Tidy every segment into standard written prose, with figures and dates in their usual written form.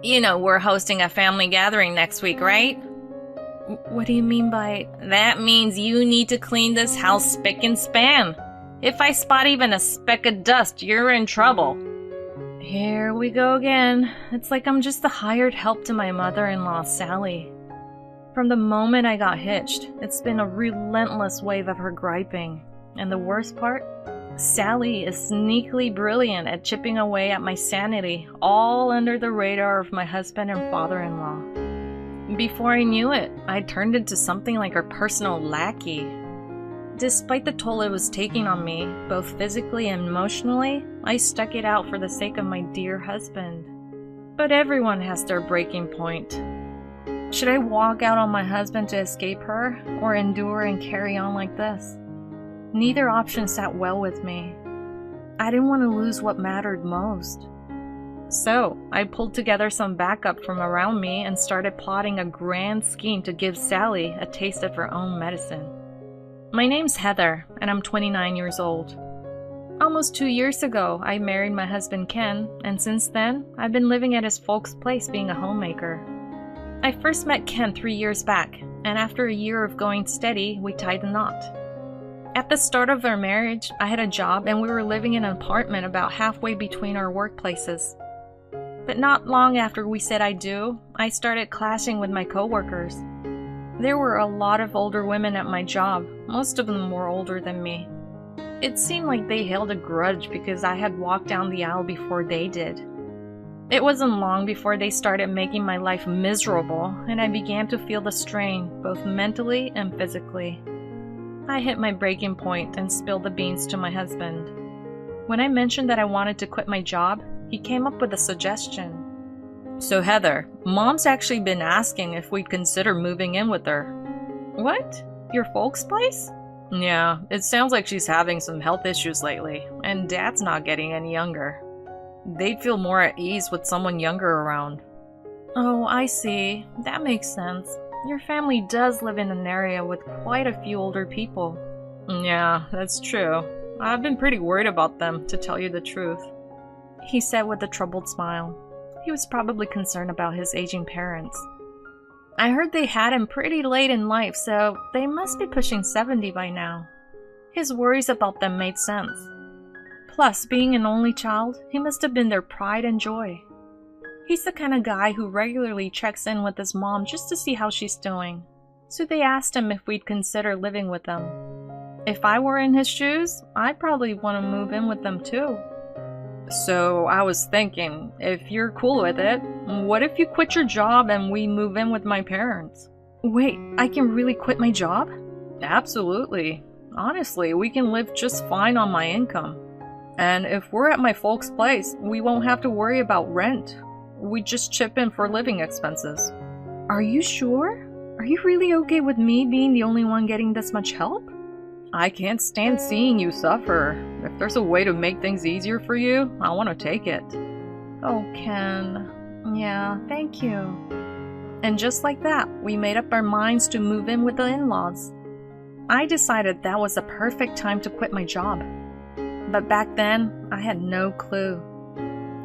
You know we're hosting a family gathering next week, right? What do you mean by... That means you need to clean this house spick and span. If I spot even a speck of dust, you're in trouble. Here we go again. It's like I'm just the hired help to my mother-in-law, Sally. From the moment I got hitched, it's been a relentless wave of her griping. And the worst part? Sally is sneakily brilliant at chipping away at my sanity, all under the radar of my husband and father-in-law. Before I knew it, I turned into something like her personal lackey. Despite the toll it was taking on me, both physically and emotionally, I stuck it out for the sake of my dear husband. But everyone has their breaking point. Should I walk out on my husband to escape her, or endure and carry on like this? Neither option sat well with me. I didn't want to lose what mattered most. So, I pulled together some backup from around me and started plotting a grand scheme to give Sally a taste of her own medicine. My name's Heather, and I'm 29 years old. Almost 2 years ago, I married my husband Ken, and since then, I've been living at his folks' place being a homemaker. I first met Ken 3 years back, and after a year of going steady, we tied the knot. At the start of our marriage, I had a job and we were living in an apartment about halfway between our workplaces. But not long after we said I do, I started clashing with my coworkers. There were a lot of older women at my job, most of them were older than me. It seemed like they held a grudge because I had walked down the aisle before they did. It wasn't long before they started making my life miserable, and I began to feel the strain, both mentally and physically. I hit my breaking point and spilled the beans to my husband. When I mentioned that I wanted to quit my job, he came up with a suggestion. So Heather, Mom's actually been asking if we'd consider moving in with her. What? Your folks' place? Yeah, it sounds like she's having some health issues lately, and Dad's not getting any younger. They'd feel more at ease with someone younger around. Oh, I see. That makes sense. Your family does live in an area with quite a few older people. Yeah, that's true. I've been pretty worried about them, to tell you the truth, he said with a troubled smile. He was probably concerned about his aging parents. I heard they had him pretty late in life, so they must be pushing 70 by now. His worries about them made sense. Plus, being an only child, he must have been their pride and joy. He's the kind of guy who regularly checks in with his mom just to see how she's doing. So they asked him if we'd consider living with them. If I were in his shoes, I'd probably want to move in with them too. So I was thinking, if you're cool with it, what if you quit your job and we move in with my parents? Wait, I can really quit my job? Absolutely. Honestly, we can live just fine on my income. And if we're at my folks' place, we won't have to worry about rent. We just chip in for living expenses. Are you sure? Are you really okay with me being the only one getting this much help? I can't stand seeing you suffer. If there's a way to make things easier for you, I want to take it. Oh, Ken. Yeah, thank you. And just like that, we made up our minds to move in with the in-laws. I decided that was the perfect time to quit my job. But back then, I had no clue.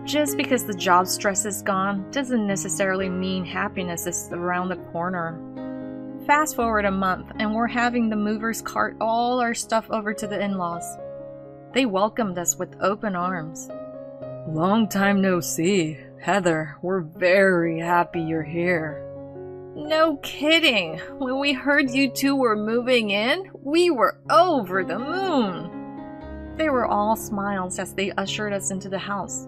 Just because the job stress is gone doesn't necessarily mean happiness is around the corner. Fast forward a month and we're having the movers cart all our stuff over to the in-laws. They welcomed us with open arms. Long time no see. Heather, we're very happy you're here. No kidding. When we heard you two were moving in, we were over the moon. They were all smiles as they ushered us into the house.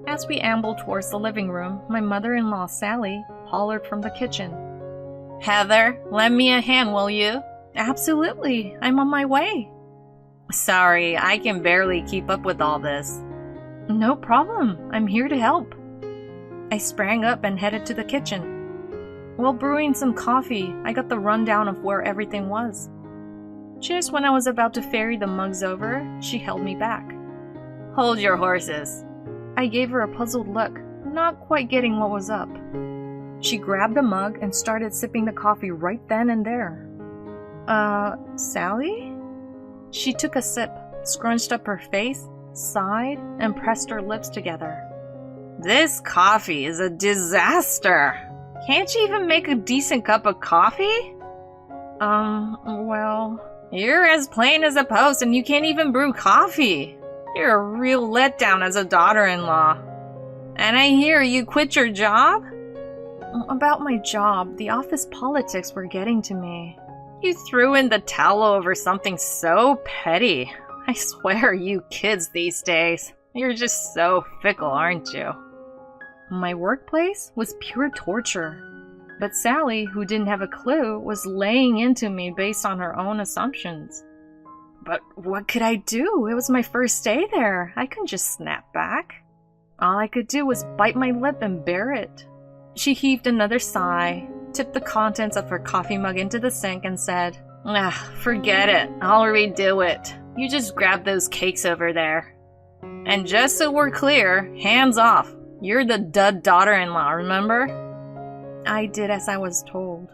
As we ambled towards the living room, my mother-in-law, Sally, hollered from the kitchen. Heather, lend me a hand, will you? Absolutely, I'm on my way. Sorry, I can barely keep up with all this. No problem, I'm here to help. I sprang up and headed to the kitchen. While brewing some coffee, I got the rundown of where everything was. Just when I was about to ferry the mugs over, she held me back. Hold your horses. I gave her a puzzled look, not quite getting what was up. She grabbed a mug and started sipping the coffee right then and there. Sally? She took a sip, scrunched up her face, sighed, and pressed her lips together. This coffee is a disaster. Can't you even make a decent cup of coffee? Well, you're as plain as a post and you can't even brew coffee. You're a real letdown as a daughter-in-law. And I hear you quit your job? About my job, the office politics were getting to me. You threw in the towel over something so petty. I swear, you kids these days, you're just so fickle, aren't you? My workplace was pure torture. But Sally, who didn't have a clue, was laying into me based on her own assumptions. But what could I do? It was my first day there. I couldn't just snap back. All I could do was bite my lip and bear it. She heaved another sigh, tipped the contents of her coffee mug into the sink, and said, forget it. I'll redo it. You just grab those cakes over there. And just so we're clear, hands off. You're the dud daughter-in-law, remember? I did as I was told.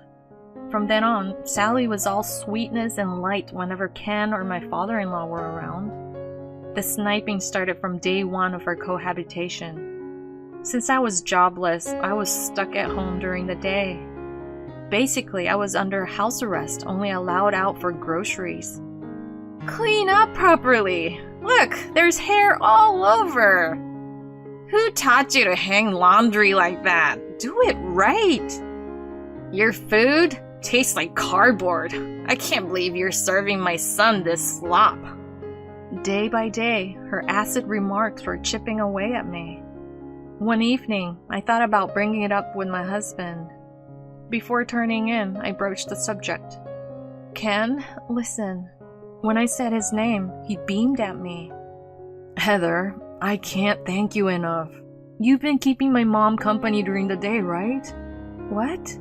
From then on, Sally was all sweetness and light whenever Ken or my father-in-law were around. The sniping started from day one of our cohabitation. Since I was jobless, I was stuck at home during the day. Basically, I was under house arrest, only allowed out for groceries. Clean up properly! Look, there's hair all over! Who taught you to hang laundry like that? Do it right! Your food tastes like cardboard. I can't believe you're serving my son this slop. Day by day, her acid remarks were chipping away at me. One evening, I thought about bringing it up with my husband. Before turning in, I broached the subject. Ken, listen. When I said his name, he beamed at me. Heather, I can't thank you enough. You've been keeping my mom company during the day, right? What?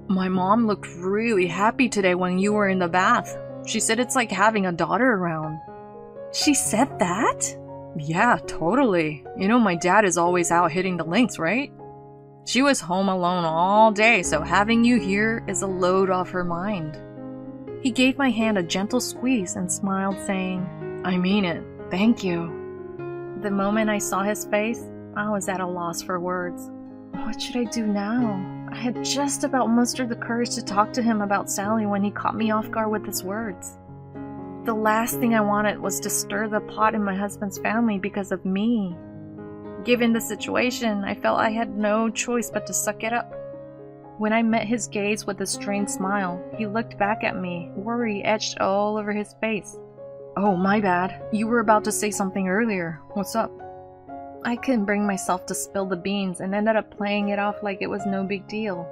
My mom looked really happy today when you were in the bath. She said it's like having a daughter around. She said that? Yeah, totally. You know my dad is always out hitting the links, right? She was home alone all day, so having you here is a load off her mind. He gave my hand a gentle squeeze and smiled, saying, I mean it. Thank you. The moment I saw his face, I was at a loss for words. What should I do now? I had just about mustered the courage to talk to him about Sally when he caught me off guard with his words. The last thing I wanted was to stir the pot in my husband's family because of me. Given the situation, I felt I had no choice but to suck it up. When I met his gaze with a strained smile, he looked back at me, worry etched all over his face. Oh, my bad. You were about to say something earlier. What's up? I couldn't bring myself to spill the beans and ended up playing it off like it was no big deal.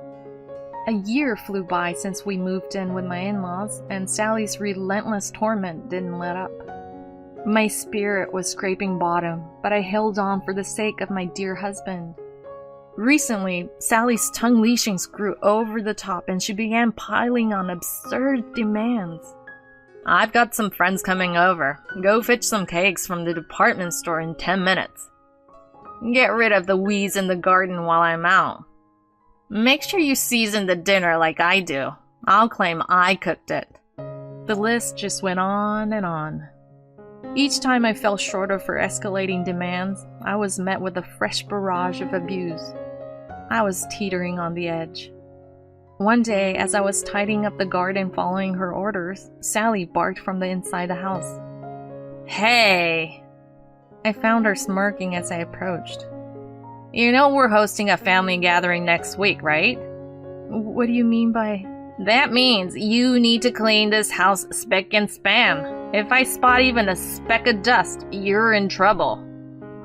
A year flew by since we moved in with my in-laws, and Sally's relentless torment didn't let up. My spirit was scraping bottom, but I held on for the sake of my dear husband. Recently, Sally's tongue leashings grew over the top and she began piling on absurd demands. I've got some friends coming over. Go fetch some cakes from the department store in 10 minutes. Get rid of the weeds in the garden while I'm out. Make sure you season the dinner like I do. I'll claim I cooked it. The list just went on and on. Each time I fell short of her escalating demands, I was met with a fresh barrage of abuse. I was teetering on the edge. One day, as I was tidying up the garden following her orders, Sally barked from the inside the house. Hey! I found her smirking as I approached. You know we're hosting a family gathering next week, right? What do you mean by... That means you need to clean this house spick and span. If I spot even a speck of dust, you're in trouble.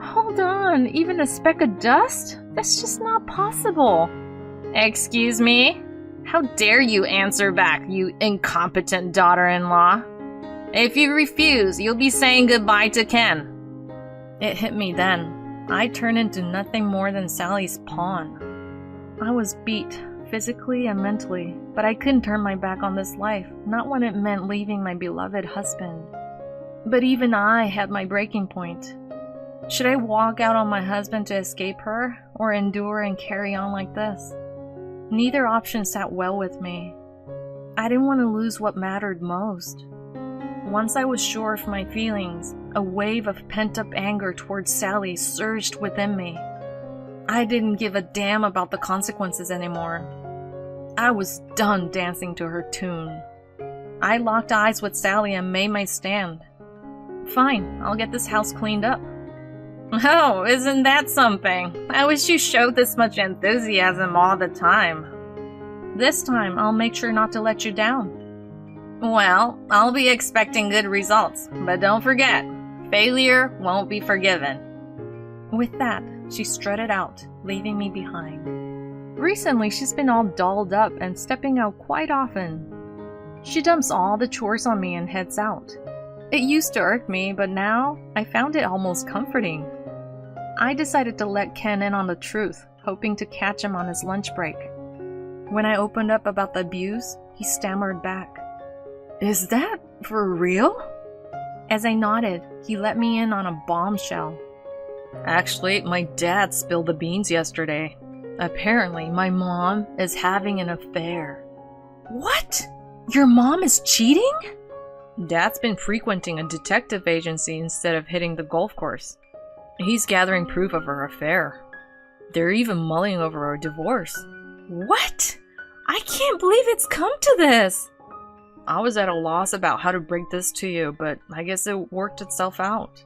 Hold on, even a speck of dust? That's just not possible. Excuse me? How dare you answer back, you incompetent daughter-in-law? If you refuse, you'll be saying goodbye to Ken. It hit me then. I turned into nothing more than Sally's pawn. I was beat, physically and mentally, but I couldn't turn my back on this life, not when it meant leaving my beloved husband. But even I had my breaking point. Should I walk out on my husband to escape her, or endure and carry on like this? Neither option sat well with me. I didn't want to lose what mattered most. Once I was sure of my feelings, a wave of pent-up anger towards Sally surged within me. I didn't give a damn about the consequences anymore. I was done dancing to her tune. I locked eyes with Sally and made my stand. Fine, I'll get this house cleaned up. Oh, isn't that something? I wish you showed this much enthusiasm all the time. This time, I'll make sure not to let you down. Well, I'll be expecting good results, but don't forget, failure won't be forgiven. With that, she strutted out, leaving me behind. Recently, she's been all dolled up and stepping out quite often. She dumps all the chores on me and heads out. It used to irk me, but now I found it almost comforting. I decided to let Ken in on the truth, hoping to catch him on his lunch break. When I opened up about the abuse, he stammered back. Is that for real? As I nodded, he let me in on a bombshell. Actually, my dad spilled the beans yesterday. Apparently, my mom is having an affair. What? Your mom is cheating? Dad's been frequenting a detective agency instead of hitting the golf course. He's gathering proof of her affair. They're even mulling over a divorce. What? I can't believe it's come to this! I was at a loss about how to break this to you, but I guess it worked itself out.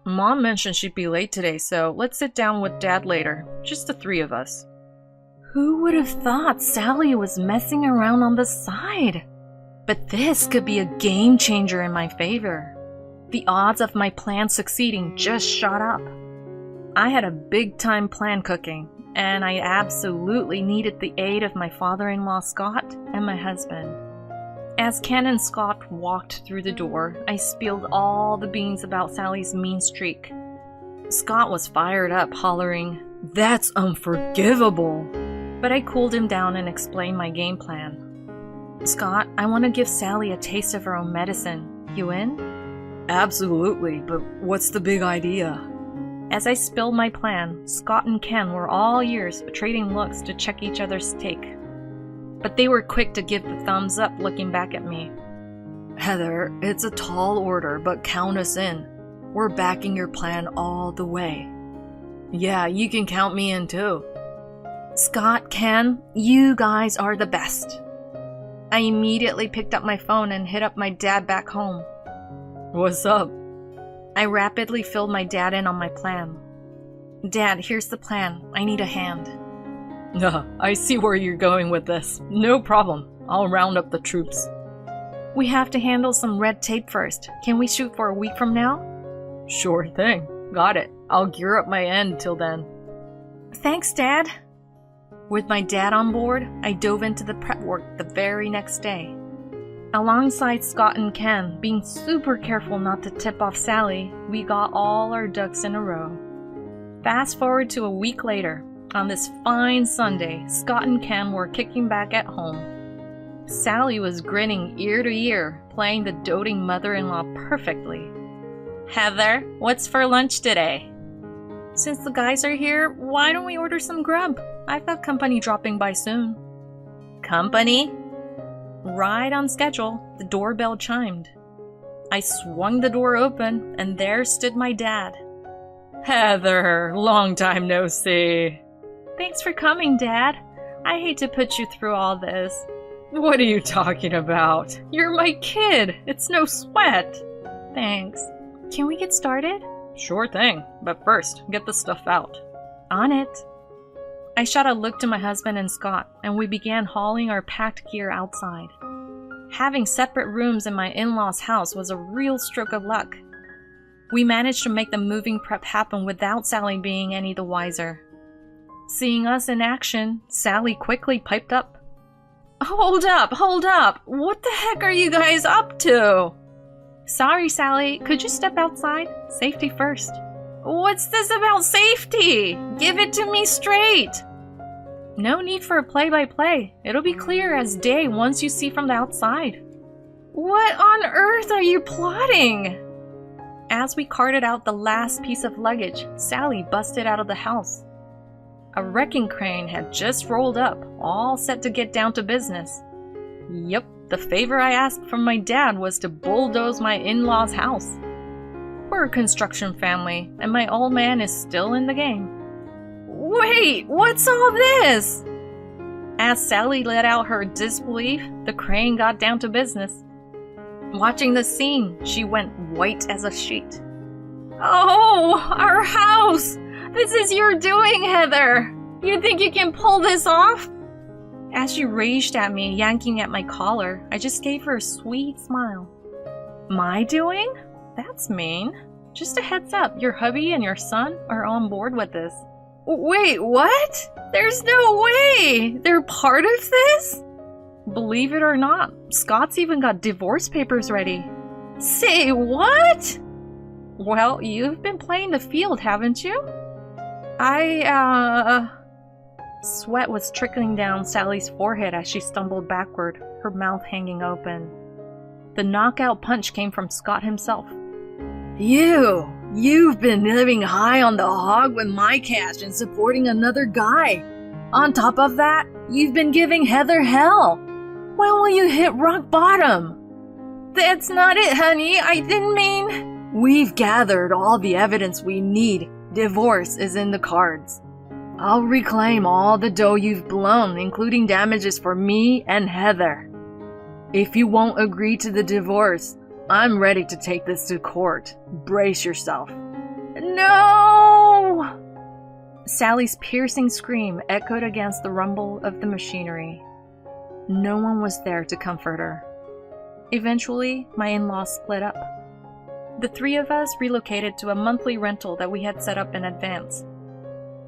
Mom mentioned she'd be late today, so let's sit down with Dad later. Just the three of us. Who would have thought Sally was messing around on the side? But this could be a game changer in my favor. The odds of my plan succeeding just shot up. I had a big-time plan cooking, and I absolutely needed the aid of my father-in-law Scott and my husband. As Ken and Scott walked through the door, I spilled all the beans about Sally's mean streak. Scott was fired up, hollering, "That's unforgivable!" But I cooled him down and explained my game plan. Scott, I want to give Sally a taste of her own medicine. You in? Absolutely, but what's the big idea? As I spilled my plan, Scott and Ken were all ears, trading looks to check each other's take. But they were quick to give the thumbs up, looking back at me. Heather, it's a tall order, but count us in. We're backing your plan all the way. Yeah, you can count me in too. Scott, Ken, you guys are the best. I immediately picked up my phone and hit up my dad back home. What's up? I rapidly filled my dad in on my plan. Dad, here's the plan. I need a hand. I see where you're going with this. No problem. I'll round up the troops. We have to handle some red tape first. Can we shoot for a week from now? Sure thing. Got it. I'll gear up my end till then. Thanks, Dad. With my dad on board, I dove into the prep work the very next day. Alongside Scott and Ken, being super careful not to tip off Sally, we got all our ducks in a row. Fast forward to a week later. On this fine Sunday, Scott and Ken were kicking back at home. Sally was grinning ear to ear, playing the doting mother-in-law perfectly. Heather, what's for lunch today? Since the guys are here, why don't we order some grub? I've got company dropping by soon. Company? Right on schedule, the doorbell chimed. I swung the door open, and there stood my dad. Heather, long time no see. Thanks for coming, Dad. I hate to put you through all this. What are you talking about? You're my kid. It's no sweat. Thanks. Can we get started? Sure thing, but first, get the stuff out. On it. I shot a look to my husband and Scott, and we began hauling our packed gear outside. Having separate rooms in my in-laws' house was a real stroke of luck. We managed to make the moving prep happen without Sally being any the wiser. Seeing us in action, Sally quickly piped up. Hold up! What the heck are you guys up to? Sorry, Sally, could you step outside? Safety first. What's this about safety? Give it to me straight! No need for a play-by-play. It'll be clear as day once you see from the outside. What on earth are you plotting? As we carted out the last piece of luggage, Sally busted out of the house. A wrecking crane had just rolled up, all set to get down to business. Yep, the favor I asked from my dad was to bulldoze my in-laws' house. We're a construction family, and my old man is still in the game. Wait, what's all this? As Sally let out her disbelief, the crane got down to business. Watching the scene, she went white as a sheet. Oh, our house! This is your doing, Heather! You think you can pull this off? As she raged at me, yanking at my collar, I just gave her a sweet smile. My doing? That's mean. Just a heads up, your hubby and your son are on board with this. Wait, what? There's no way! They're part of this? Believe it or not, Scott's even got divorce papers ready. Say what? Well, you've been playing the field, haven't you? Sweat was trickling down Sally's forehead as she stumbled backward, her mouth hanging open. The knockout punch came from Scott himself. You've been living high on the hog with my cash and supporting another guy. On top of that, you've been giving Heather hell. When will you hit rock bottom? That's not it, honey. I didn't mean... We've gathered all the evidence we need. Divorce is in the cards. I'll reclaim all the dough you've blown, including damages for me and Heather. If you won't agree to the divorce, I'm ready to take this to court. Brace yourself. No! Sally's piercing scream echoed against the rumble of the machinery. No one was there to comfort her. Eventually, my in-laws split up. The three of us relocated to a monthly rental that we had set up in advance.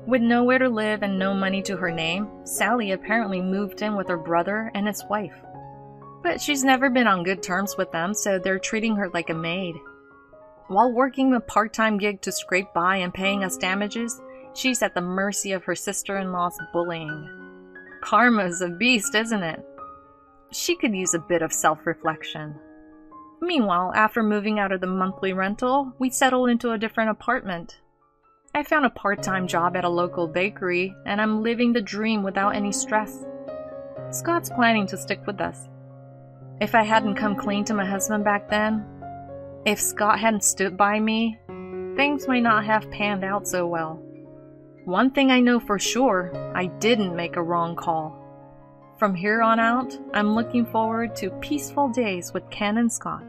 With nowhere to live and no money to her name, Sally apparently moved in with her brother and his wife. But she's never been on good terms with them, so they're treating her like a maid. While working a part-time gig to scrape by and paying us damages, she's at the mercy of her sister-in-law's bullying. Karma's a beast, isn't it? She could use a bit of self-reflection. Meanwhile, after moving out of the monthly rental, we settled into a different apartment. I found a part-time job at a local bakery, and I'm living the dream without any stress. Scott's planning to stick with us. If I hadn't come clean to my husband back then, if Scott hadn't stood by me, things might not have panned out so well. One thing I know for sure, I didn't make a wrong call. From here on out, I'm looking forward to peaceful days with Ken and Scott.